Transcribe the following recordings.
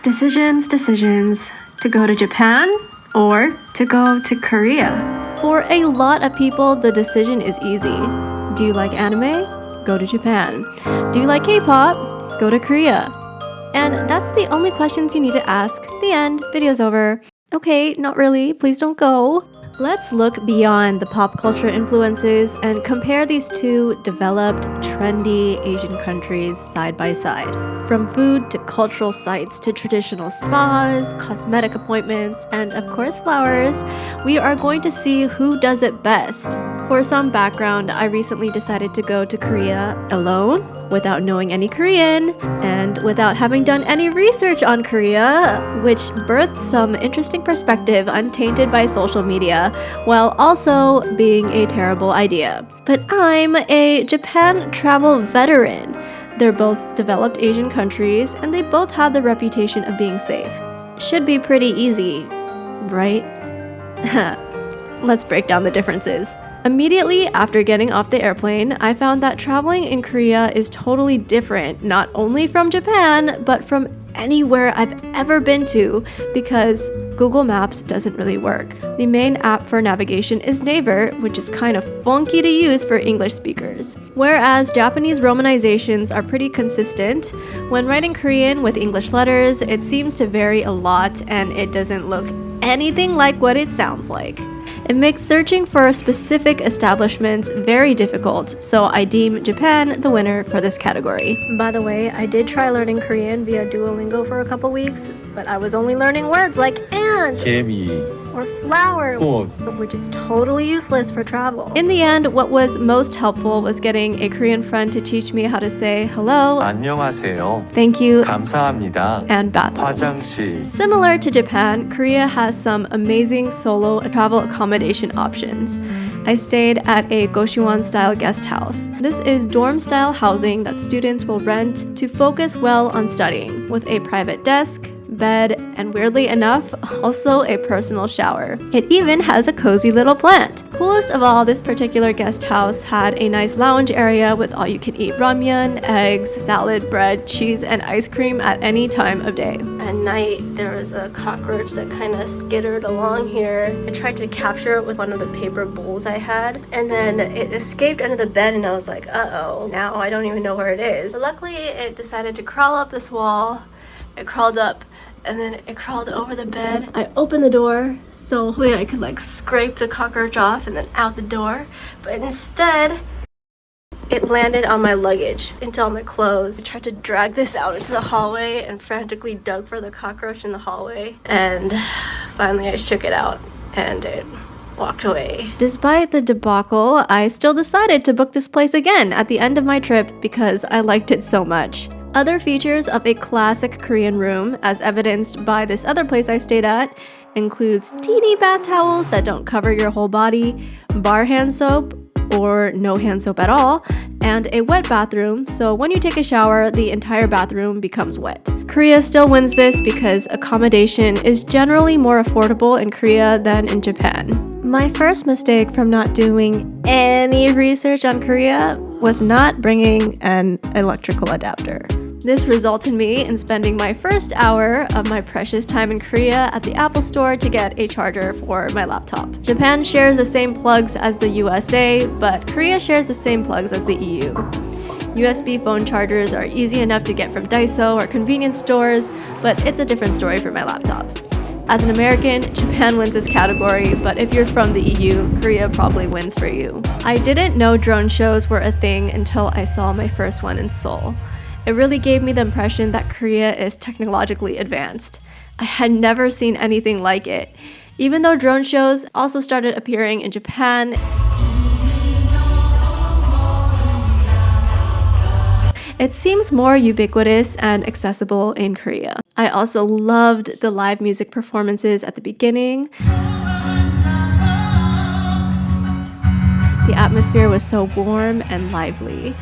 Decisions. To go to Japan or to go to Korea? For a lot of people, the decision is easy. Do you like anime? Go to Japan. Do you like K-pop? Go to Korea. And that's the only questions you need to ask. The end. Video's over. Okay, not really. Please don't go. Let's look beyond the pop culture influences and compare these two developed, trendy Asian countries side by side. From food to cultural sites to traditional spas, cosmetic appointments, and of course flowers, we are going to see who does it best. For some background, I recently decided to go to Korea alone, without knowing any Korean, and without having done any research on Korea, which birthed some interesting perspective untainted by social media, while also being a terrible idea. But I'm a Japan travel veteran. They're both developed Asian countries, and they both have the reputation of being safe. Should be pretty easy, right? Let's break down the differences. Immediately after getting off the airplane, I found that traveling in Korea is totally different, not only from Japan, but from anywhere I've ever been to, because Google Maps doesn't really work. The main app for navigation is Naver, which is kind of funky to use for English speakers. Whereas Japanese romanizations are pretty consistent, when writing Korean with English letters, it seems to vary a lot and it doesn't look anything like what it sounds like. It makes searching for specific establishments very difficult, so I deem Japan the winner for this category. By the way, I did try learning Korean via Duolingo for a couple weeks, but I was only learning words like ant or flower, which is totally useless for travel. In the end, what was most helpful was getting a Korean friend to teach me how to say hello, 안녕하세요. thank you, 감사합니다. and bathroom. 화장실. Similar to Japan, Korea has some amazing solo travel accommodation options. I stayed at a Goshuan-style guest house. This is dorm-style housing that students will rent to focus well on studying, with a private desk, bed, and weirdly enough, also a personal shower. It even has a cozy little plant. Coolest of all, this particular guest house had a nice lounge area with all-you-can-eat ramyun, eggs, salad, bread, cheese, and ice cream at any time of day. At night, there was a cockroach that kind of skittered along here. I tried to capture it with one of the paper bowls I had, and then it escaped under the bed, and I was like, uh-oh, now I don't even know where it is. But luckily, it decided to crawl up this wall. It crawled up, and then it crawled over the bed. I opened the door so hopefully I could like scrape the cockroach off and then out the door, but instead it landed on my luggage into all my clothes. I tried to drag this out into the hallway and frantically dug for the cockroach in the hallway, and finally I shook it out and it walked away. Despite the debacle, I still decided to book this place again at the end of my trip because I liked it so much. Other features of a classic Korean room, as evidenced by this other place I stayed at, includes teeny bath towels that don't cover your whole body, bar hand soap, or no hand soap at all, and a wet bathroom, so when you take a shower, the entire bathroom becomes wet. Korea still wins this because accommodation is generally more affordable in Korea than in Japan. My first mistake from not doing any research on Korea was not bringing an electrical adapter. This resulted in me in spending my first hour of my precious time in Korea at the Apple Store to get a charger for my laptop. Japan shares the same plugs as the USA, but Korea shares the same plugs as the EU. USB phone chargers are easy enough to get from Daiso or convenience stores, but it's a different story for my laptop. As an American, Japan wins this category, but if you're from the EU, Korea probably wins for you. I didn't know drone shows were a thing until I saw my first one in Seoul. It really gave me the impression that Korea is technologically advanced. I had never seen anything like it. Even though drone shows also started appearing in Japan, it seems more ubiquitous and accessible in Korea. I also loved the live music performances at the beginning. The atmosphere was so warm and lively.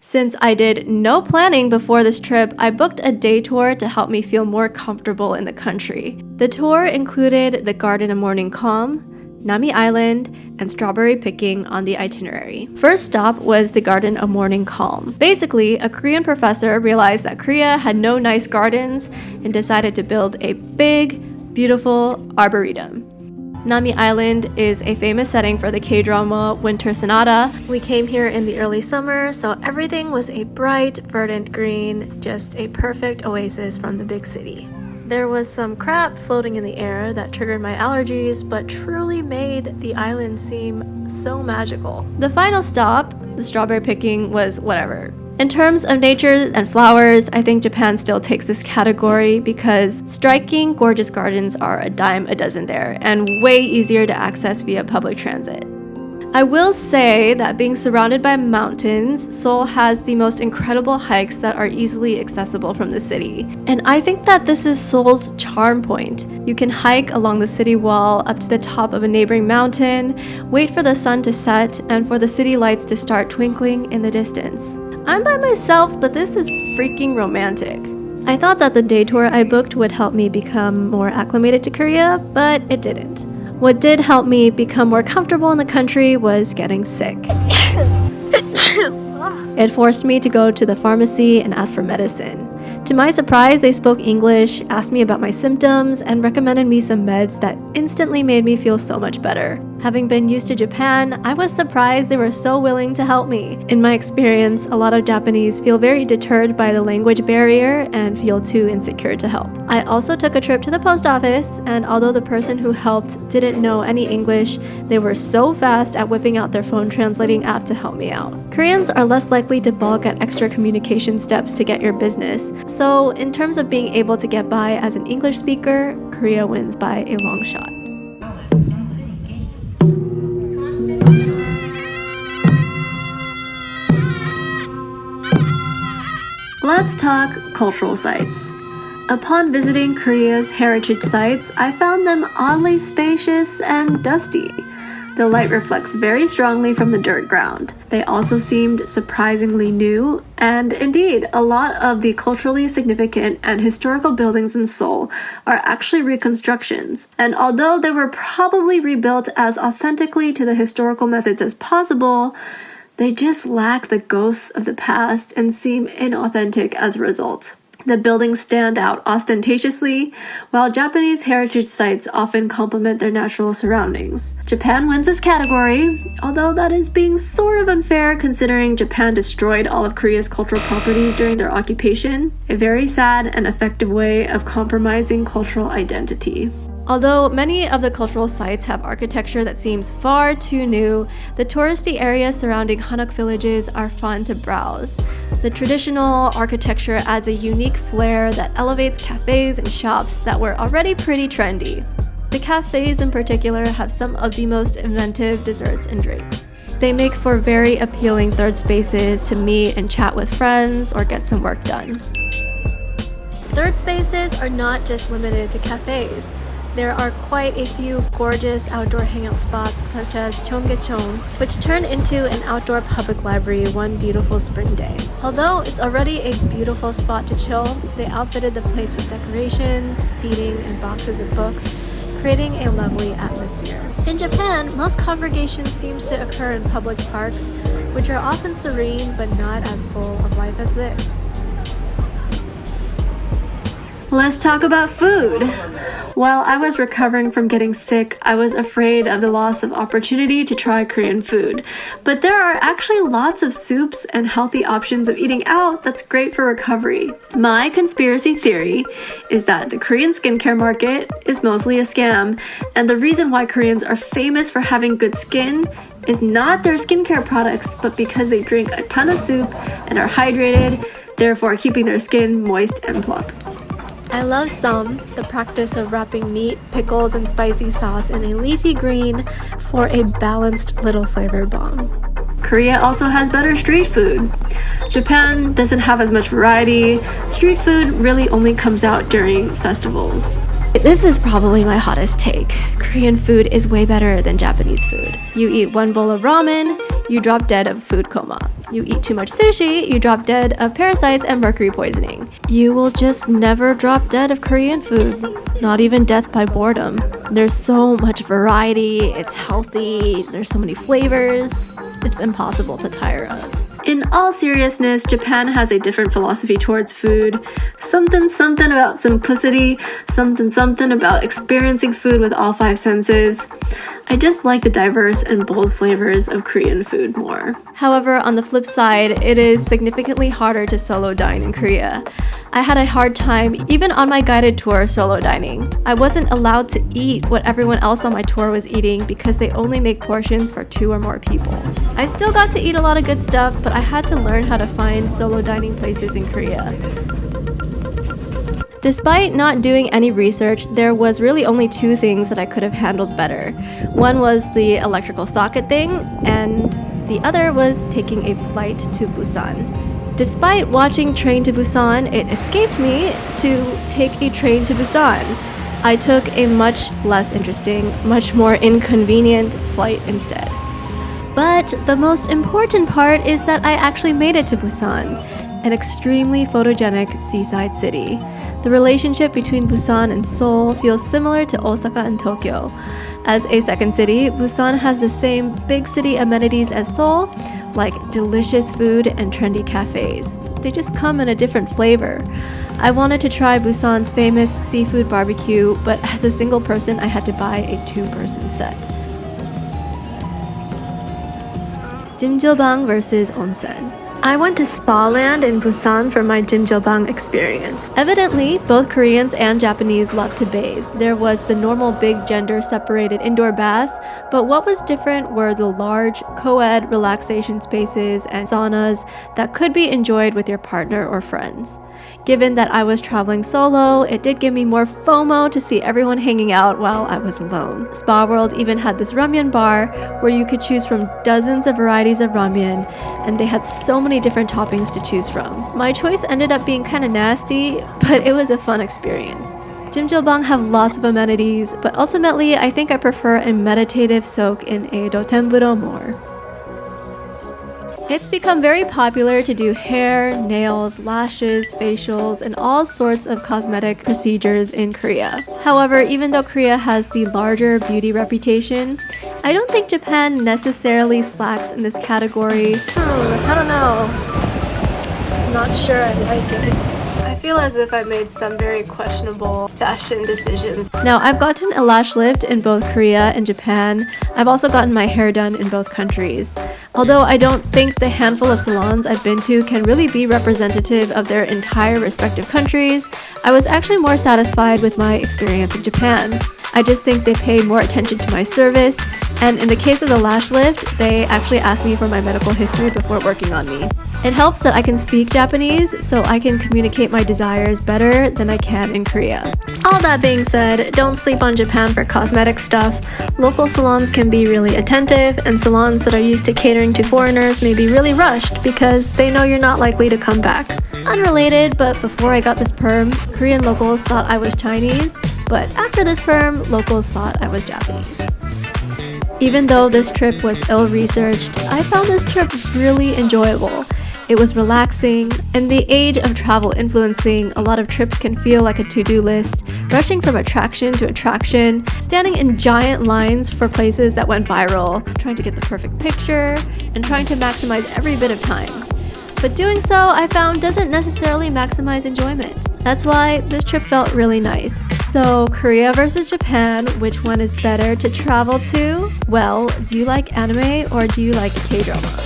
Since I did no planning before this trip, I booked a day tour to help me feel more comfortable in the country. The tour included the Garden of Morning Calm, Nami Island, and strawberry picking on the itinerary. First stop was the Garden of Morning Calm. Basically, a Korean professor realized that Korea had no nice gardens and decided to build a big, beautiful arboretum. Nami Island is a famous setting for the K-drama Winter Sonata. We came here in the early summer, so everything was a bright, verdant green, just a perfect oasis from the big city. There was some crap floating in the air that triggered my allergies, but truly made the island seem so magical. The final stop, the strawberry picking, was whatever. In terms of nature and flowers, I think Japan still takes this category because striking, gorgeous gardens are a dime a dozen there and way easier to access via public transit. I will say that being surrounded by mountains, Seoul has the most incredible hikes that are easily accessible from the city. And I think that this is Seoul's charm point. You can hike along the city wall up to the top of a neighboring mountain, wait for the sun to set, and for the city lights to start twinkling in the distance. I'm by myself, but this is freaking romantic. I thought that the day tour I booked would help me become more acclimated to Korea, but it didn't. What did help me become more comfortable in the country was getting sick. It forced me to go to the pharmacy and ask for medicine. To my surprise, they spoke English, asked me about my symptoms, and recommended me some meds that instantly made me feel so much better. Having been used to Japan, I was surprised they were so willing to help me. In my experience, a lot of Japanese feel very deterred by the language barrier and feel too insecure to help. I also took a trip to the post office, and although the person who helped didn't know any English, they were so fast at whipping out their phone translating app to help me out. Koreans are less likely to balk at extra communication steps to get your business, so in terms of being able to get by as an English speaker, Korea wins by a long shot. Let's talk cultural sites. Upon visiting Korea's heritage sites, I found them oddly spacious and dusty. The light reflects very strongly from the dirt ground. They also seemed surprisingly new, and indeed, a lot of the culturally significant and historical buildings in Seoul are actually reconstructions. And although they were probably rebuilt as authentically to the historical methods as possible, they just lack the ghosts of the past and seem inauthentic as a result. The buildings stand out ostentatiously, while Japanese heritage sites often complement their natural surroundings. Japan wins this category, although that is being sort of unfair considering Japan destroyed all of Korea's cultural properties during their occupation, a very sad and effective way of compromising cultural identity. Although many of the cultural sites have architecture that seems far too new, the touristy areas surrounding Hanok villages are fun to browse. The traditional architecture adds a unique flair that elevates cafes and shops that were already pretty trendy. The cafes in particular have some of the most inventive desserts and drinks. They make for very appealing third spaces to meet and chat with friends or get some work done. Third spaces are not just limited to cafes. There are quite a few gorgeous outdoor hangout spots such as Cheonggyecheon, which turned into an outdoor public library one beautiful spring day. Although it's already a beautiful spot to chill, they outfitted the place with decorations, seating, and boxes of books, creating a lovely atmosphere. In Japan, most congregations seems to occur in public parks, which are often serene but not as full of life as this. Let's talk about food. While I was recovering from getting sick, I was afraid of the loss of opportunity to try Korean food. But there are actually lots of soups and healthy options of eating out that's great for recovery. My conspiracy theory is that the Korean skincare market is mostly a scam, and the reason why Koreans are famous for having good skin is not their skincare products, but because they drink a ton of soup and are hydrated, therefore keeping their skin moist and plump. I love the practice of wrapping meat, pickles, and spicy sauce in a leafy green for a balanced little flavor bomb. Korea also has better street food. Japan doesn't have as much variety. Street food really only comes out during festivals. This is probably my hottest take. Korean food is way better than Japanese food. You eat one bowl of ramen, you drop dead of food coma. You eat too much sushi, you drop dead of parasites and mercury poisoning. You will just never drop dead of Korean food. Not even death by boredom. There's so much variety, it's healthy, there's so many flavors. It's impossible to tire of. In all seriousness, Japan has a different philosophy towards food. Something about simplicity, something about experiencing food with all five senses. I just like the diverse and bold flavors of Korean food more. However, on the flip side, it is significantly harder to solo dine in Korea. I had a hard time even on my guided tour solo dining. I wasn't allowed to eat what everyone else on my tour was eating because they only make portions for 2 or more people. I still got to eat a lot of good stuff, but I had to learn how to find solo dining places in Korea. Despite not doing any research, there was really only 2 things that I could have handled better. One was the electrical socket thing, and the other was taking a flight to Busan. Despite watching Train to Busan, it escaped me to take a train to Busan. I took a much less interesting, much more inconvenient flight instead. But the most important part is that I actually made it to Busan, an extremely photogenic seaside city. The relationship between Busan and Seoul feels similar to Osaka and Tokyo. As a second city, Busan has the same big city amenities as Seoul, like delicious food and trendy cafes. They just come in a different flavor. I wanted to try Busan's famous seafood barbecue, but as a single person, I had to buy a 2-person set. Jjimjilbang versus onsen. I went to Spa Land in Busan for my Jjimjilbang experience. Evidently, both Koreans and Japanese love to bathe. There was the normal big gender-separated indoor baths, but what was different were the large co-ed relaxation spaces and saunas that could be enjoyed with your partner or friends. Given that I was traveling solo, it did give me more FOMO to see everyone hanging out while I was alone. Spa World even had this ramyeon bar where you could choose from dozens of varieties of ramyeon, and they had so many different toppings to choose from. My choice ended up being kind of nasty, but it was a fun experience. Jjimjilbang have lots of amenities, but ultimately I think I prefer a meditative soak in a dotemburo more. It's become very popular to do hair, nails, lashes, facials, and all sorts of cosmetic procedures in Korea. However, even though Korea has the larger beauty reputation, I don't think Japan necessarily slacks in this category. I don't know. I'm not sure I like it. I feel as if I made some very questionable fashion decisions. Now, I've gotten a lash lift in both Korea and Japan. I've also gotten my hair done in both countries. Although I don't think the handful of salons I've been to can really be representative of their entire respective countries, I was actually more satisfied with my experience in Japan. I just think they pay more attention to my service, and in the case of the lash lift, they actually asked me for my medical history before working on me. It helps that I can speak Japanese, so I can communicate my desires better than I can in Korea. All that being said, don't sleep on Japan for cosmetic stuff. Local salons can be really attentive, and salons that are used to catering to foreigners may be really rushed because they know you're not likely to come back. Unrelated, but before I got this perm, Korean locals thought I was Chinese, but after this perm, locals thought I was Japanese. Even though this trip was ill-researched, I found this trip really enjoyable. It was relaxing. In the age of travel influencing, a lot of trips can feel like a to-do list, rushing from attraction to attraction, standing in giant lines for places that went viral, trying to get the perfect picture, and trying to maximize every bit of time. But doing so, I found, doesn't necessarily maximize enjoyment. That's why this trip felt really nice. So, Korea versus Japan, which one is better to travel to? Well, do you like anime or do you like K-drama?